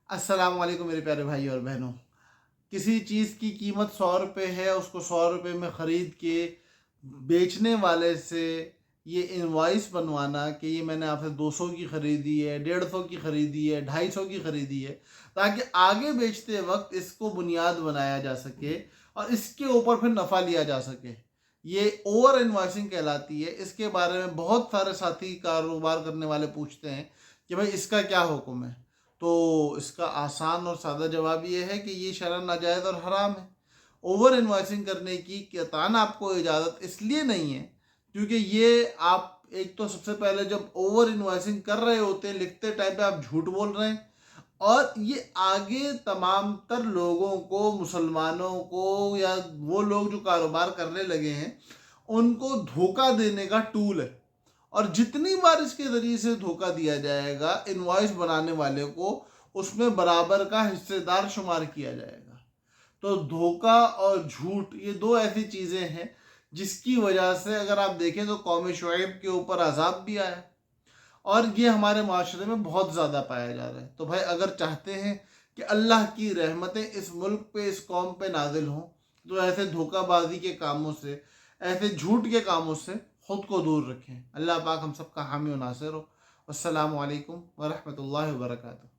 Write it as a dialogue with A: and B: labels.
A: अस्सलाम वालेकुम मेरे प्यारे भाई और बहनों। किसी चीज़ की कीमत 100 रुपये है, उसको 100 रुपये में ख़रीद के बेचने वाले से ये इनवॉइस बनवाना कि ये मैंने आपसे 200 की ख़रीदी है, 150 की ख़रीदी है, 250 की ख़रीदी है, ताकि आगे बेचते वक्त इसको बुनियाद बनाया जा सके और इसके ऊपर फिर नफ़ा लिया जा सके। ये ओवर इनवॉइसिंग कहलाती है। इसके बारे में बहुत सारे साथी कारोबार करने वाले पूछते हैं कि भाई इसका क्या हुक्म है। तो इसका आसान और सादा जवाब ये है कि ये शरअन नाजायज़ और हराम है। ओवर इन्वाइसिंग करने की कतान आपको इजाज़त इसलिए नहीं है क्योंकि ये आप एक तो सबसे पहले जब ओवर इन्वाइसिंग कर रहे होते हैं, लिखते टाइम पे आप झूठ बोल रहे हैं और ये आगे तमाम तर लोगों को, मुसलमानों को या वो लोग जो कारोबार करने लगे हैं उनको धोखा देने का टूल है। और जितनी बार इसके ज़रिए से धोखा दिया जाएगा इनवॉइस बनाने वाले को, उसमें बराबर का हिस्सेदार शुमार किया जाएगा। तो धोखा और झूठ ये दो ऐसी चीज़ें हैं जिसकी वजह से अगर आप देखें तो कौम शुएब के ऊपर अजाब भी आया और ये हमारे माशरे में बहुत ज़्यादा पाया जा रहा है। तो भाई अगर चाहते हैं कि अल्लाह की रहमतें इस मुल्क पे, इस कौम पे नाजिल हों, तो ऐसे धोखाबाजी के कामों से, ऐसे झूठ के कामों से ख़ुद को दूर रखें। अल्लाह पाक हम सब का हामी व नासिर हो। अस्सलामु अलैकुम व रहमतुल्लाहि व बरकातुहू।